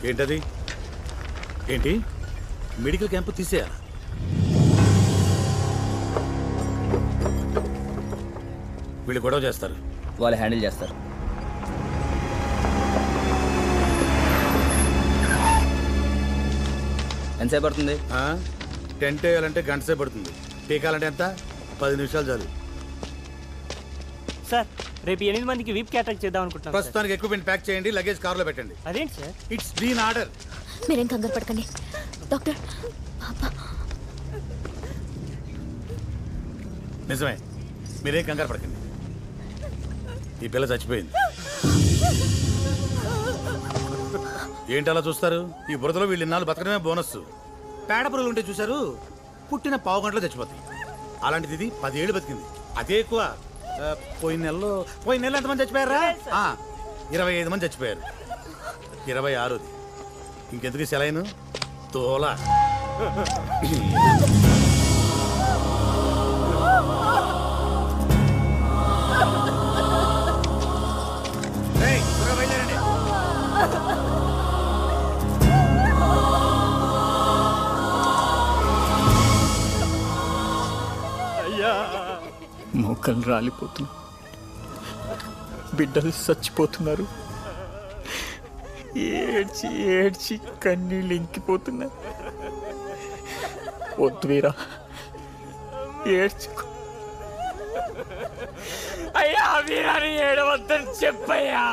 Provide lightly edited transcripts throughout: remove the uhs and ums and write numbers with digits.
ఏంటది? ఏంటి medical camp తీసేయాలా? వీళ్ళు గొడవ చేస్తారు, వాళ్ళు హ్యాండిల్ చేస్తారు. ఎంతసేపు పడుతుంది? టెంట్ వేయాలంటే గంట సేపు పడుతుంది, పీకాలంటే ఎంత? 10 నిమిషాలు చాలు. సార్ రేపు 8 మందికి వీప్ క్యాటరింగ్ చేద్దాం అనుకుంటున్నాం. ప్రస్తుతానికి ఎక్విప్మెంట్ ప్యాక్ చేయండి, లగేజ్ కార్లో పెట్టండి. అదేంటి సార్? It's been order. మీరేం కంగారు పడకండి డాక్టర్. నిజమే, మీరేం కంగారు పడకండి. ఈ పిల్ల చచ్చిపోయింది. ఏంటి అలా చూస్తారు? ఈ బురదలో వీళ్ళు ఇన్నాళ్ళు బతకడమే బోనస్. పేడ పురుగులు ఉంటే చూశారు, పుట్టిన పావు గంటలో చచ్చిపోతాయి. అలాంటిది ఇది 10 ఏళ్ళు బతికింది, అదే ఎక్కువ. పోయిన నెలలో ఎంతమంది చచ్చిపోయారా? 25 మంది చచ్చిపోయారు. 26ది ఇంకెందుకు సెలైను తోలా. మోకలు రాలిపోతున్నా, బిడ్డలు చచ్చిపోతున్నారు. ఏడ్చి ఏడ్చి కన్నీళ్ళు ఇంకిపోతున్నా. వద్దు వీరా, ఏడ్చుకో. అయ్యా వీరాని ఏడవద్దని చెప్పయ్యా.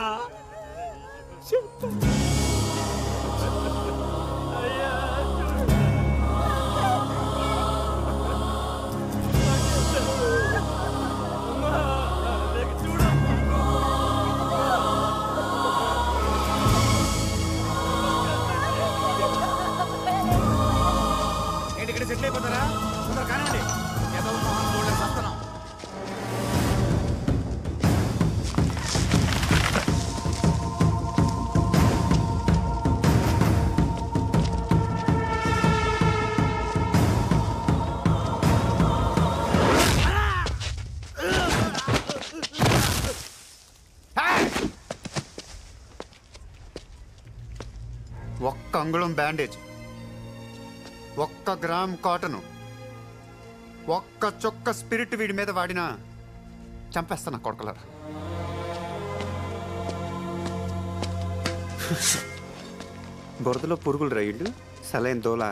సెటిల్ అయిపోతారా? కానివ్వండి. ఒక్క అంగుళం బ్యాండేజ్, 1 గ్రామ్ కాటను, 1 చుక్క స్పిరిట్ వీడి మీద వాడినా చంపేస్తాను కొడకలారా. బురదలో పురుగులు రైళ్ళు, సలైన్ దోల,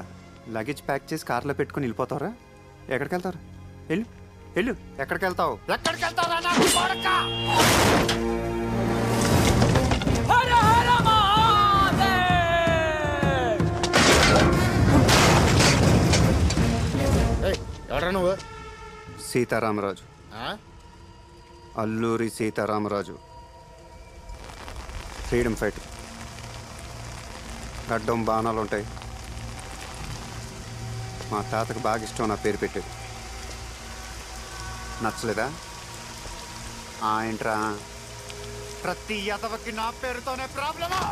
లగేజ్ ప్యాక్ చేసి కార్లో పెట్టుకుని వెళ్ళిపోతారా? ఎక్కడికి వెళ్తారు? వెళ్ళు వెళ్ళు. ఎక్కడికి వెళ్తావు? ఎక్కడికి వెళ్తారా? ఎవరా నువ్వు? సీతారామరాజు, అల్లూరి సీతారామరాజు. Freedom fight. గడ్డం బాణాలు ఉంటాయి. మా తాతకు బాగా ఇష్టం నా పేరు పెట్టేది. నచ్చలేదా? ఏంట్రా, ప్రతి యదవకి నా పేరుతోనే ప్రాబ్లమా?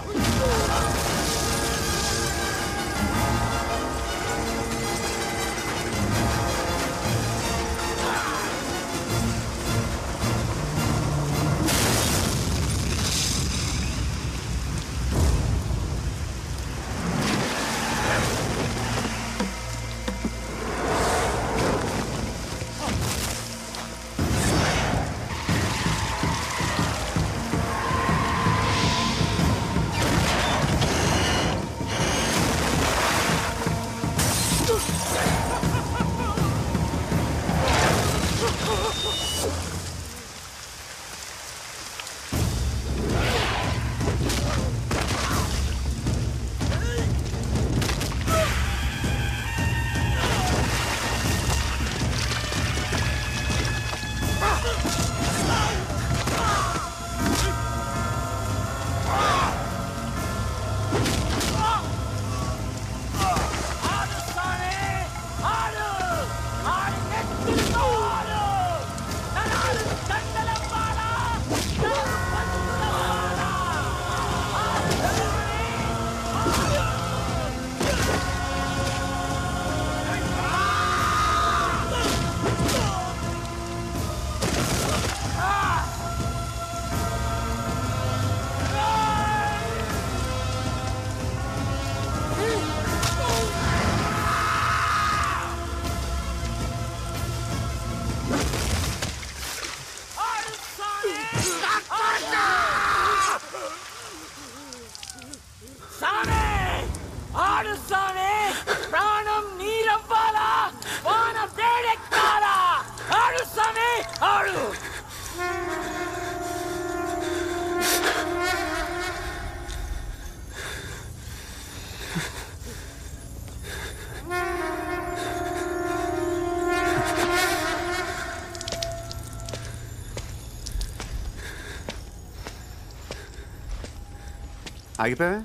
ఆగిపోయావా?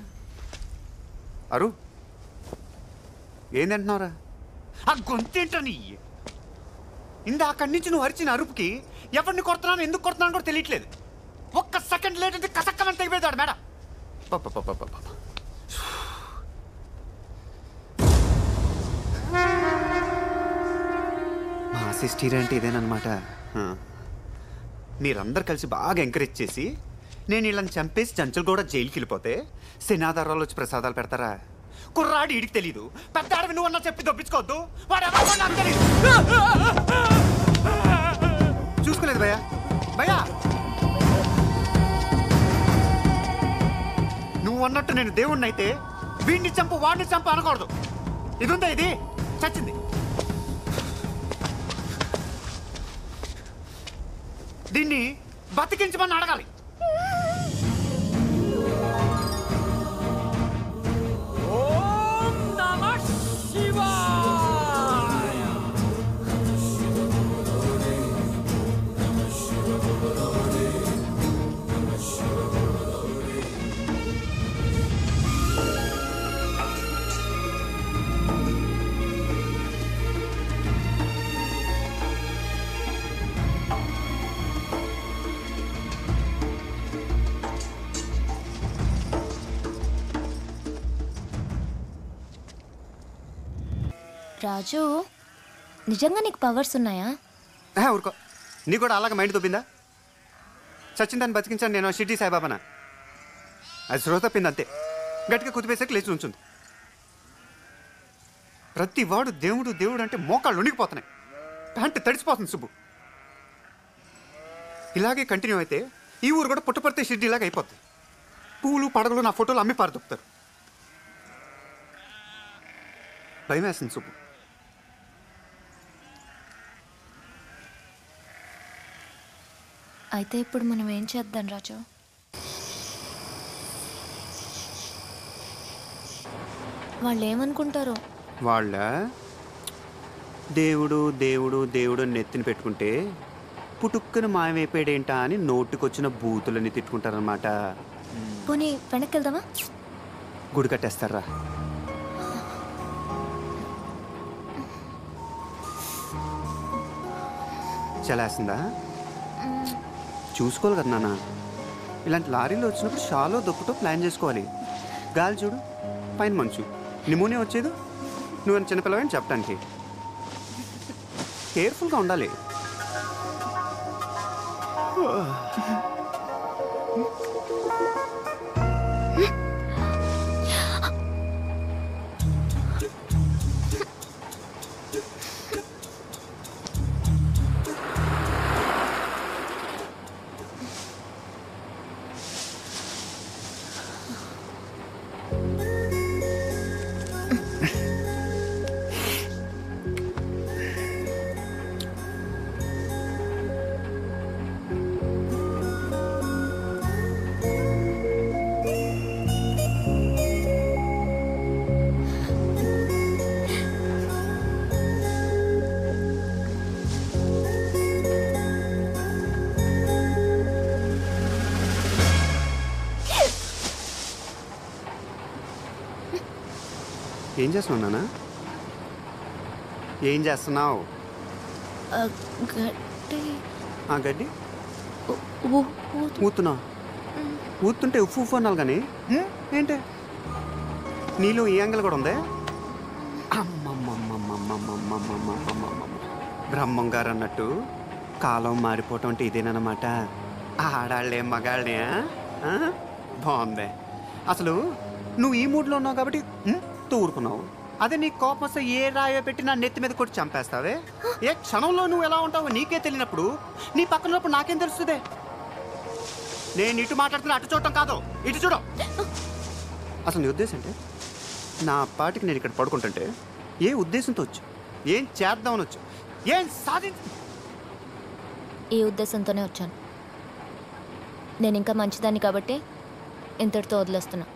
అరు ఏందంటున్నావురా? ఆ గొంతేంట్రా నీ? అక్కడి నుంచి నువ్వు అరిచిన అరుపుకి ఎవరిని కొడుతున్నాను ఎందుకు కొడుతున్నాను కూడా తెలియట్లేదు. ఒక్క సెకండ్ లేట్ అంటే కసక్కమని తెగిపోతాడు మేడం. మా సిస్టర్ అంటే ఇదేనమాట. మీరందరు కలిసి బాగా ఎంకరేజ్ చేసి నేను వీళ్ళని చంపేసి చంచలు కూడా జైలుకి వెళ్ళిపోతే సేనాధారాలు వచ్చి ప్రసాదాలు పెడతారా? కుర్రాడు వీడికి తెలీదు, పెద్ద ఆడవి నువ్వు అన్నా చెప్పి దొప్పించుకోవద్దు. వాడు ఎవరు నాకు తెలీదు. చూసుకోలేదు భయ్యా. భయ్యా నువ్వు అన్నట్టు నేను దేవుణ్ణి అయితే వీడిని చంపు వాడిని చంపు అనకూడదు. ఇది ఉందా? ఇది చచ్చింది. దీన్ని బతికించమని అడగాలి. రాజు, నిజంగా నీకు పవర్స్ ఉన్నాయా? ఊరుకో, నీ కూడా అలాగే మైండ్ తప్పిందా? చచ్చిందని బతికించాను నేను షిర్డీ సాయిబాబానా? అది స్రోత తప్పింది అంతే. గట్టిగా కుదిపేసాక లేచి ఉంచుంది. ప్రతి వాడు దేవుడు దేవుడు అంటే మోకాళ్ళు ఉనికిపోతున్నాయి, ప్యాంటు తడిసిపోతుంది. సుబ్బు ఇలాగే కంటిన్యూ అయితే ఈ ఊరు కూడా పుట్టపడితే షిర్డీలాగా అయిపోతుంది. పూలు పడగలు నా ఫోటోలు అమ్మి పారదొప్పుతారు. భయం వేస్తుంది సుబ్బు. అయితే ఇప్పుడు మనం ఏం చేద్దాం రాజు? వాళ్ళు ఏమనుకుంటారో? వాళ్ళ దేవుడు దేవుడు దేవుడు అని నెత్తిని పెట్టుకుంటే పుట్టుక్కుని మాయమైపోయాడేంటా అని నోటికొచ్చిన బూతులని తిట్టుకుంటారనమాట. పోనీ వెనక్కి వెళ్దామా? గుడి కట్టేస్తారా? చలేస్తుందా? చూసుకోవాలి కదా నాన్న. ఇలాంటి లారీలు వచ్చినప్పుడు షాలో దొక్కుతో ప్లాన్ చేసుకోవాలి. గాలి చూడు, పైన మంచు, నిమోనియా వచ్చేది. నువ్వు చిన్నపిల్లవని చెప్పడానికి కేర్ఫుల్గా ఉండాలి. ఏం చేస్తున్నావు నాన్న? ఏం చేస్తున్నావు? గడ్డి ఊతున్నావు. ఊతుంటే ఉప్పు ఉప్పు అనాలి కానీ ఏంటి నీలో ఈ యాంగిల్ కూడా ఉందే? బ్రహ్మం గారు అన్నట్టు కాలం మారిపోవటం అంటే ఇదేనమాట. ఆడాళ్ళే మగాళ్ళే. బాగుంది. అసలు నువ్వు ఈ మూడ్లో ఉన్నావు కాబట్టి ఊరుకున్నావు. అదే నీ కోపం వస్తే ఏ రాయో పెట్టి నా నెత్తి మీద కొట్టి చంపేస్తావే. ఏ క్షణంలో నువ్వు ఎలా ఉంటావో నీకే తెలియనప్పుడు నీ పక్కన ఉన్నప్పుడు నాకేం తెలుస్తుంది? నేను ఇటు మాట్లాడుతున్నా అటు చూడటం కాదు, ఇటు చూడ. అసలు నీ ఉద్దేశం అంటే నా పాటికి నేను ఇక్కడ పడుకుంటుంటే ఏ ఉద్దేశంతో వచ్చు? ఏం చేద్దామని వచ్చు? ఏం ఈ ఉద్దేశంతోనే వచ్చాను. నేను ఇంకా మంచిదాన్ని కాబట్టి ఇంతటితో వదిలేస్తున్నా.